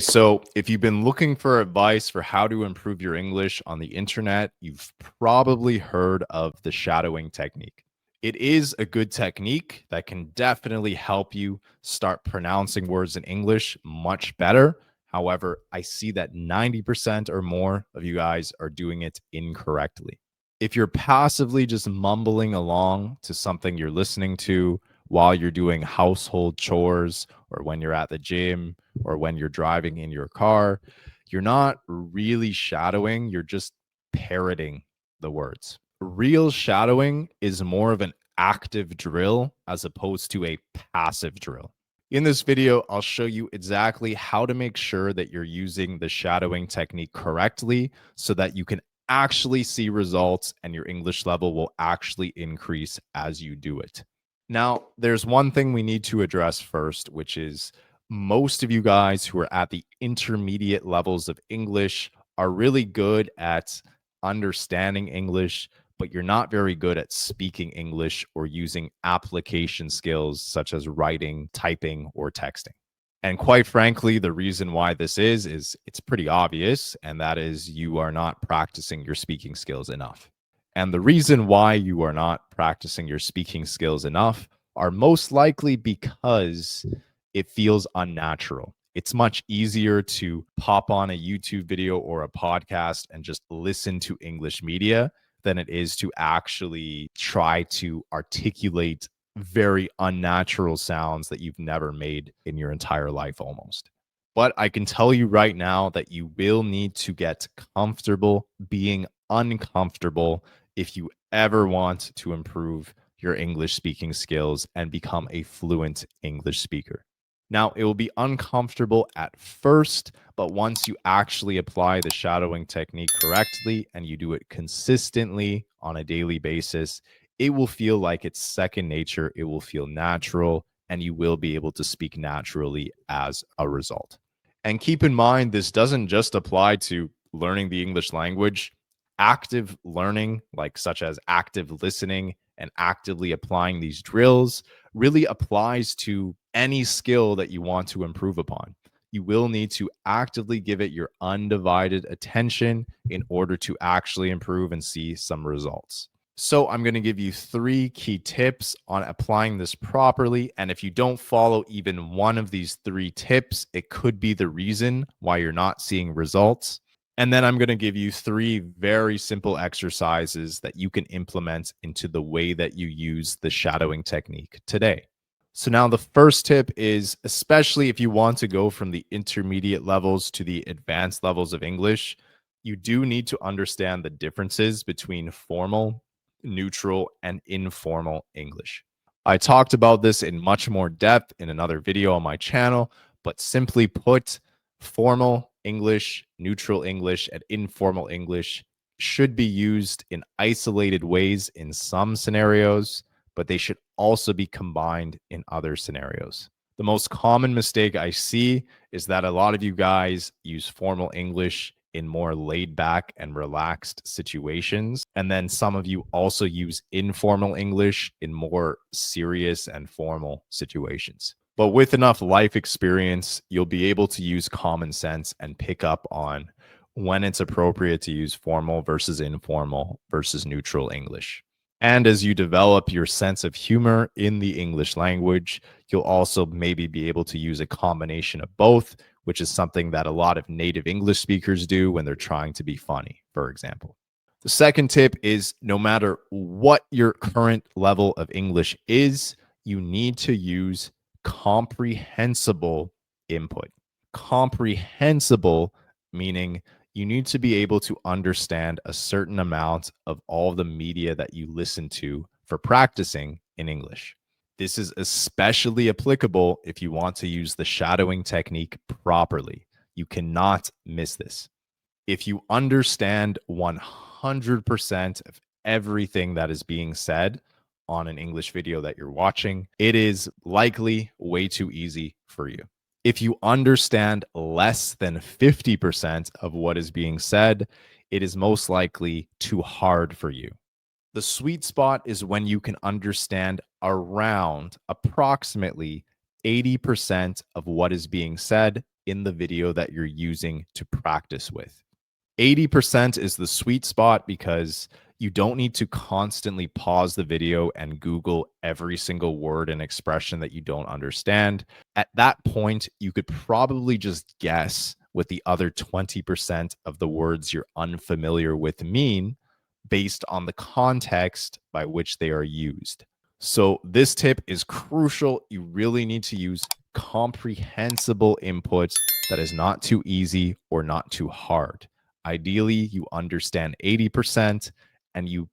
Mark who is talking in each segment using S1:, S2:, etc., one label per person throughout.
S1: So, if you've been looking for advice for how to improve your English on the internet, you've probably heard of the shadowing technique. It is a good technique that can definitely help you start pronouncing words in English much better. However, I see that 90% or more of you guys are doing it incorrectly. If you're passively just mumbling along to something you're listening to while you're doing household chores or when you're at the gym or when you're driving in your car, you're not really shadowing, you're just parroting the words. Real shadowing is more of an active drill as opposed to a passive drill. In this video, I'll show you exactly how to make sure that you're using the shadowing technique correctly so that you can actually see results and your English level will actually increase as you do it. Now, there's one thing we need to address first, which is most of you guys who are at the intermediate levels of English are really good at understanding English, but you're not very good at speaking English or using application skills such as writing, typing, or texting. And quite frankly, the reason why this is it's pretty obvious, and that is you are not practicing your speaking skills enough. And the reason why you are not practicing your speaking skills enough are most likely because it feels unnatural. It's much easier to pop on a YouTube video or a podcast and just listen to English media than it is to actually try to articulate very unnatural sounds that you've never made in your entire life almost. But I can tell you right now that you will need to get comfortable being uncomfortable if you ever want to improve your English speaking skills and become a fluent English speaker. Now, it will be uncomfortable at first, but once you actually apply the shadowing technique correctly and you do it consistently on a daily basis, it will feel like it's second nature. It will feel natural, and you will be able to speak naturally as a result. And keep in mind, this doesn't just apply to learning the English language. Active learning, like such as active listening and actively applying these drills, really applies to any skill that you want to improve upon. You will need to actively give it your undivided attention in order to actually improve and see some results. So, I'm going to give you 3 key tips on applying this properly. And if you don't follow even one of these 3 tips, it could be the reason why you're not seeing results. And then I'm going to give you 3 very simple exercises that you can implement into the way that you use the shadowing technique today. So, now the first tip is, especially if you want to go from the intermediate levels to the advanced levels of English, you do need to understand the differences between formal, neutral, and informal English. I talked about this in much more depth in another video on my channel, but simply put, formal English, neutral English, and informal English should be used in isolated ways in some scenarios, but they should also be combined in other scenarios. The most common mistake I see is that a lot of you guys use formal English in more laid back and relaxed situations. And then some of you also use informal English in more serious and formal situations. But with enough life experience, you'll be able to use common sense and pick up on when it's appropriate to use formal versus informal versus neutral English. And as you develop your sense of humor in the English language, you'll also maybe be able to use a combination of both, which is something that a lot of native English speakers do when they're trying to be funny, for example. The second tip is no matter what your current level of English is, you need to use comprehensible input. Comprehensible meaning you need to be able to understand a certain amount of all the media that you listen to for practicing in English. This is especially applicable if you want to use the shadowing technique properly. You cannot miss this. If you understand 100% of everything that is being said on an English video that you're watching, it is likely way too easy for you. If you understand less than 50% of what is being said, it is most likely too hard for you. The sweet spot is when you can understand around approximately 80% of what is being said in the video that you're using to practice with. 80% is the sweet spot because you don't need to constantly pause the video and Google every single word and expression that you don't understand. At that point, you could probably just guess what the other 20% of the words you're unfamiliar with mean based on the context by which they are used. So, this tip is crucial. You really need to use comprehensible inputs that is not too easy or not too hard. Ideally, you understand 80% and you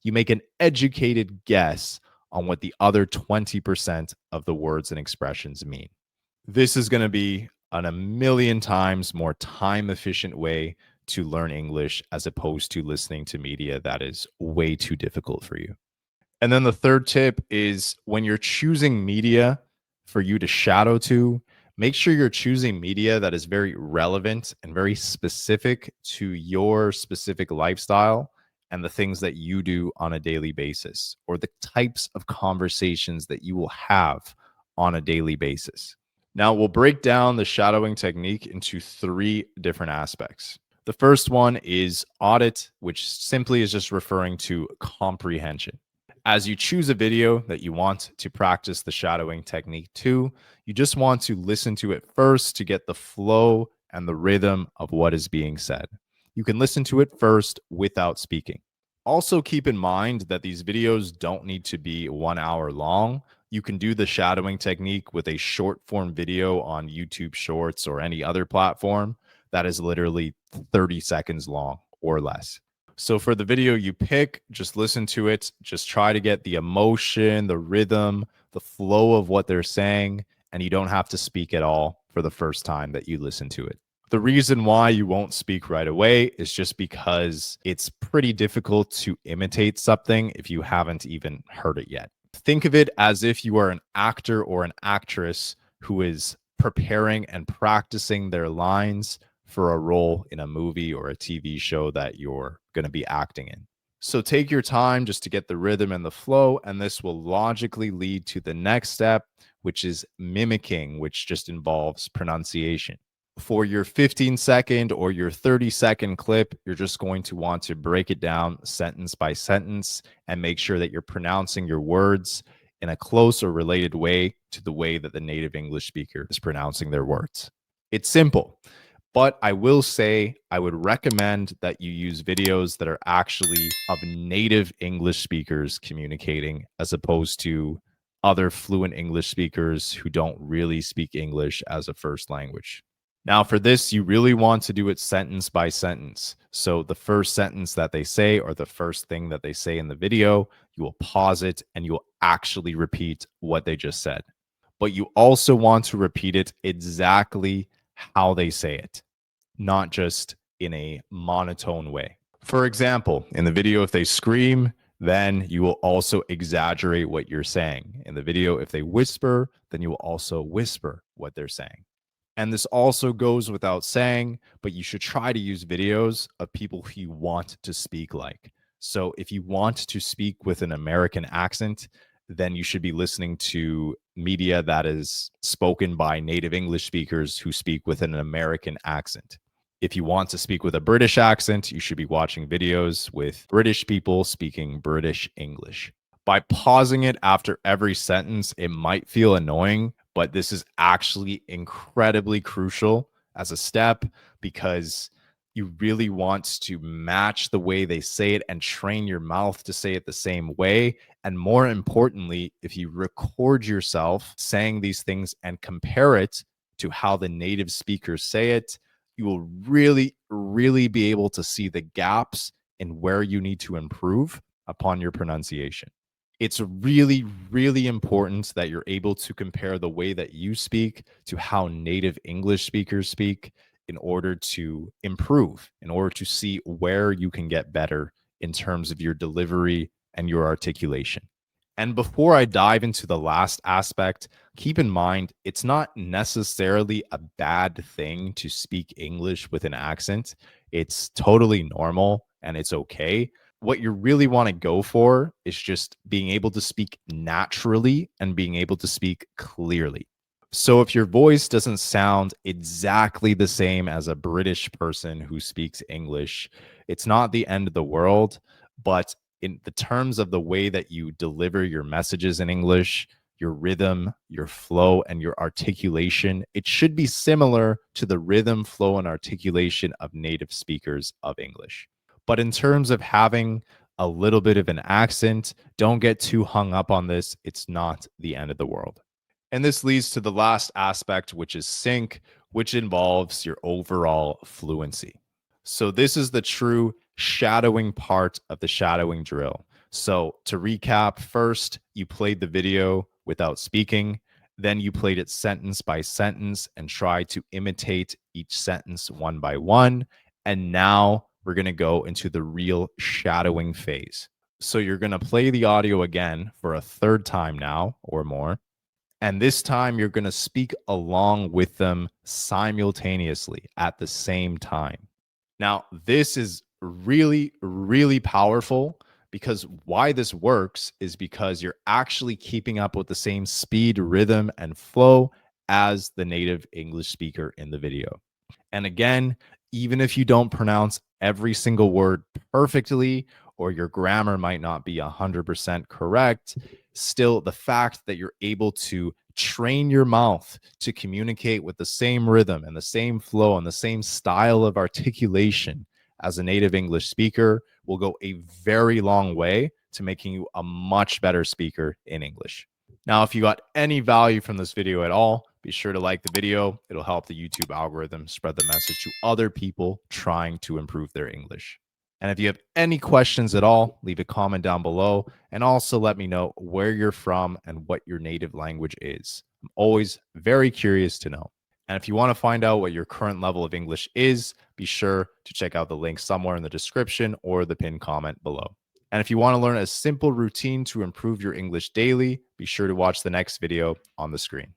S1: make an educated guess on what the other 20% of the words and expressions mean. This is going to be a million times more time efficient way to learn English as opposed to listening to media that is way too difficult for you. And then the third tip is when you're choosing media for you to shadow to, make sure you're choosing media that is very relevant and very specific to your specific lifestyle and the things that you do on a daily basis, or the types of conversations that you will have on a daily basis. Now, we'll break down the shadowing technique into three different aspects. The first one is audit, which simply is just referring to comprehension. As you choose a video that you want to practice the shadowing technique to, you just want to listen to it first to get the flow and the rhythm of what is being said. You can listen to it first without speaking. Also, keep in mind that these videos don't need to be 1 hour long. You can do the shadowing technique with a short form video on YouTube Shorts or any other platform that is literally 30 seconds long or less. So for the video you pick, just listen to it. Just try to get the emotion, the rhythm, the flow of what they're saying, and you don't have to speak at all for the first time that you listen to it. The reason why you won't speak right away is just because it's pretty difficult to imitate something if you haven't even heard it yet. Think of it as if you are an actor or an actress who is preparing and practicing their lines for a role in a movie or a TV show that you're going to be acting in. So take your time just to get the rhythm and the flow, and this will logically lead to the next step, which is mimicking, which just involves pronunciation. For your 15-second or your 30-second clip, you're just going to want to break it down sentence by sentence and make sure that you're pronouncing your words in a close or related way to the way that the native English speaker is pronouncing their words. It's simple. But I will say I would recommend that you use videos that are actually of native English speakers communicating as opposed to other fluent English speakers who don't really speak English as a first language. Now, for this, you really want to do it sentence by sentence. So the first sentence that they say or the first thing that they say in the video, you will pause it and you will actually repeat what they just said. But you also want to repeat it exactly how they say it, not just in a monotone way. For example, in the video, if they scream, then you will also exaggerate what you're saying. In the video, if they whisper, then you will also whisper what they're saying. And this also goes without saying, but you should try to use videos of people who you want to speak like. So if you want to speak with an American accent, then you should be listening to media that is spoken by native English speakers who speak with an American accent. If you want to speak with a British accent, you should be watching videos with British people speaking British English. By pausing it after every sentence, it might feel annoying, but this is actually incredibly crucial as a step because you really want to match the way they say it and train your mouth to say it the same way. And more importantly, if you record yourself saying these things and compare it to how the native speakers say it, you will really, really be able to see the gaps in where you need to improve upon your pronunciation. It's really, really important that you're able to compare the way that you speak to how native English speakers speak in order to improve, in order to see where you can get better in terms of your delivery and your articulation. And before I dive into the last aspect, keep in mind it's not necessarily a bad thing to speak English with an accent. It's totally normal and it's okay. What you really want to go for is just being able to speak naturally and being able to speak clearly. So if your voice doesn't sound exactly the same as a British person who speaks English, it's not the end of the world. But in the terms of the way that you deliver your messages in English, your rhythm, your flow, and your articulation, it should be similar to the rhythm, flow, and articulation of native speakers of English. But in terms of having a little bit of an accent, don't get too hung up on this. It's not the end of the world. And this leads to the last aspect, which is sync, which involves your overall fluency. So, this is the true shadowing part of the shadowing drill. So, to recap, first, you played the video without speaking. Then, you played it sentence by sentence and tried to imitate each sentence one by one. And now we're going to go into the real shadowing phase. So, you're going to play the audio again for a third time now or more, and this time you're going to speak along with them simultaneously at the same time. Now, this is really, really powerful because why this works is because you're actually keeping up with the same speed, rhythm, and flow as the native English speaker in the video. And again, even if you don't pronounce every single word perfectly or your grammar might not be 100% correct, still the fact that you're able to train your mouth to communicate with the same rhythm and the same flow and the same style of articulation as a native English speaker will go a very long way to making you a much better speaker in English. Now, if you got any value from this video at all, be sure to like the video. It'll help the YouTube algorithm spread the message to other people trying to improve their English. And if you have any questions at all, leave a comment down below and also let me know where you're from and what your native language is. I'm always very curious to know. And if you want to find out what your current level of English is, be sure to check out the link somewhere in the description or the pinned comment below. And if you want to learn a simple routine to improve your English daily, be sure to watch the next video on the screen.